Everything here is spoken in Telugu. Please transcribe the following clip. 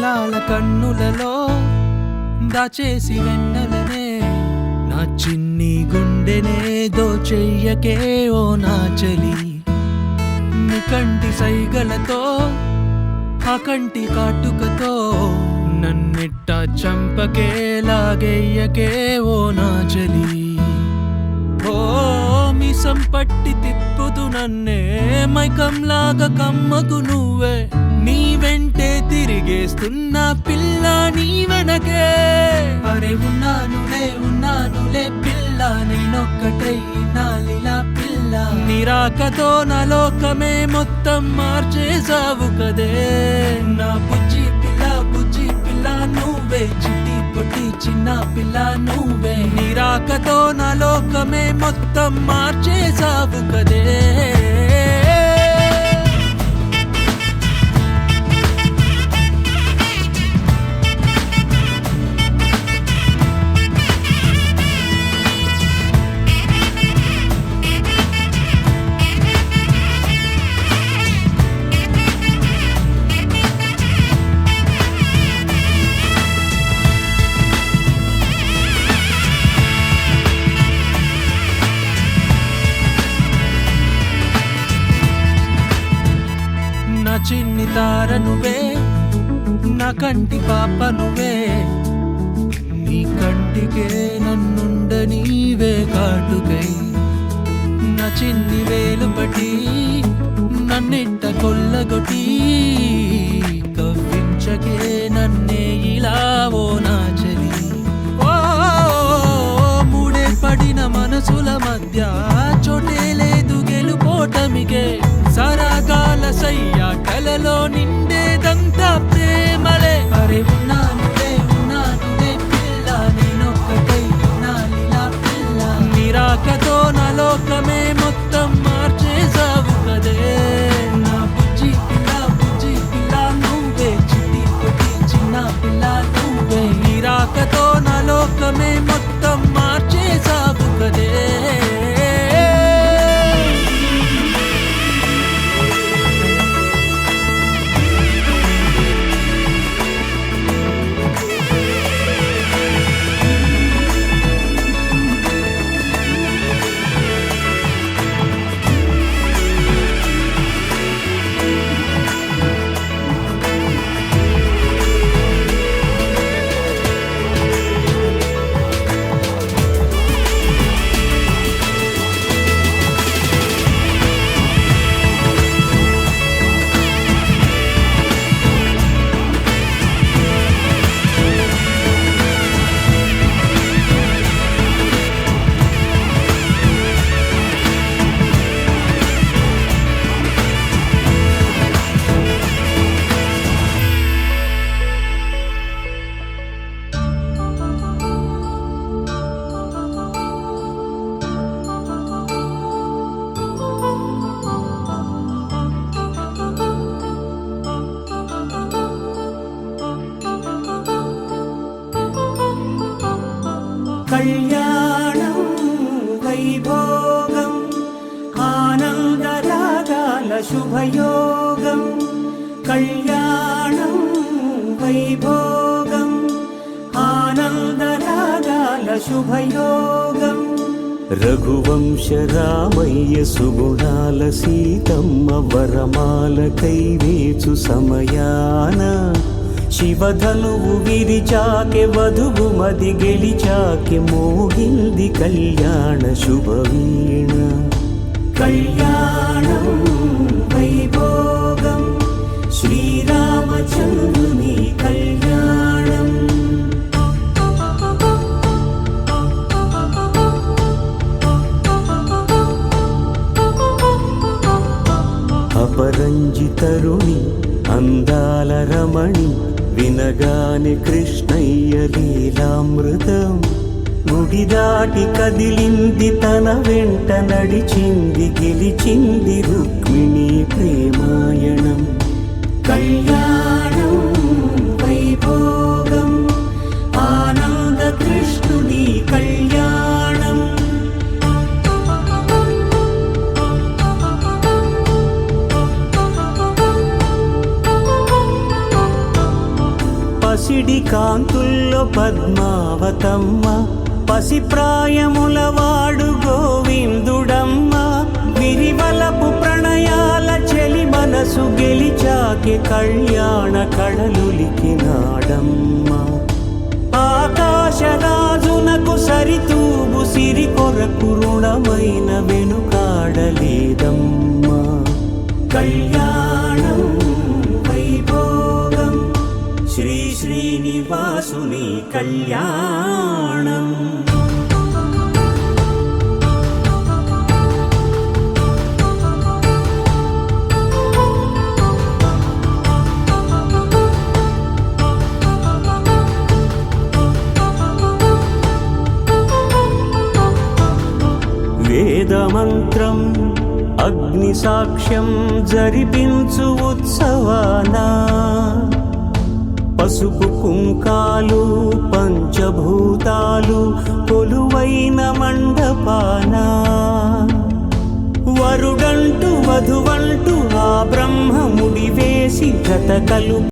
నీలాల కన్నులలో దాచేసి వెన్నెలనే నా చిన్ని గుండెనే దోచెయ్యకే ఓ నా చలి నీ కంటి సైగలతో ఆ కంటి కాటుకతో నన్నిట్ట చంపకే లాగెయ్యకే ఓ నా చలి ఓ మీసం పట్టి తిప్పుదు నన్నే మైకంలాగా కమ్మకు నువ్వే నీ వెంటే తిరిగేస్తున్నా పిల్ల నీ వెనకే అరే ఉన్నానులే పిల్ల నేనొక్కటై నాలిలా పిల్ల నిరాకతో నా లోకమే మొత్తం మార్చేసావు కదే నా బుజ్జి పిల్ల నువ్వే చిట్టి పొట్టి చిన్న పిల్ల నువ్వే నిరాకతో నా లోకమే మొత్తం మార్చేసావు కదే చిన్ని తార నువ్వే నా కంటి పాప నువ్వే నీ కంటికే నన్నుండ నీవే కాటుకై నా చిన్ని వేలు పట్టి నన్నింట కొల్లగొట్టి కవ్వించకే నన్నే ఇలా ఓ నా చలి ఓ మూడే పడిన మనసుల మధ్య చోటే లేదు గెలుపోటమికే సరగాల సయ్యాటలలో నిండేదంతా ప్రేమలే అరే ఉన్నానులే పిల్ల నేనొక్కటై నాలిలా పిల్ల నిరాకతో నా లోకమే మొత్తం మార్చేసావు కదే నా బుజ్జి పిల్ల నువ్వే చిట్టి పొట్టి చిన్న పిల్ల నువ్వే నిరాకతో నా లోకమే మొత్తం మార్చేసావు కదే కళ్యాణం వైభోగం ఆనందరాగాల శుభయోగం కళ్యాణం వైభోగం ఆనందరాగాల శుభయోగం రఘువంశ రామయ్య సుగుణాల సీతమ్మ వరమాల కైవేచు సమయాన శివధనువు విరిచాకె వధువు మది గెలిచాకె మోగింది కళ్యాణ శుభవీణ కళ్యాణం వైభోగం శ్రీరామచంద్రుని కళ్యాణం అపరంజి తరుణి అందాల రమణి వినగానే కృష్ణయ్య లీలామృతం గుడి దాటి కదిలింది తన వెంట నడిచింది గెలిచింది రుక్మిణి ప్రేమాయణం కళ్యాణం వైభోగం ఆనంద కృష్ణుని కళ్యాణం పసిడి కాంతుల్లో పద్మావతమ్మ, పసిప్రాయముల వాడు గోవిందుడమ్మ. విరివలపు ప్రణయాల చెలి మనసు గెలిచాకే కళ్యాణ కళలులికినాడమ్మ. ఆకాశరాజునకు సరితూగు సిరి కొరకు రుణమైన వెనుకాడలేదమ్మా. కళ్యాణం వైభోగం శ్రీ శ్రీనివాసుని కళ్యాణం. వేదమంత్రం అగ్ని సాక్ష్యం జరిపించు ఉత్సవాన, పసుపు కుంకాలు పంచభూతాలు కొలువైన మండపాన, వరుడంటూ వధువంటూ ఆ బ్రహ్మముడి వేసి జత కలు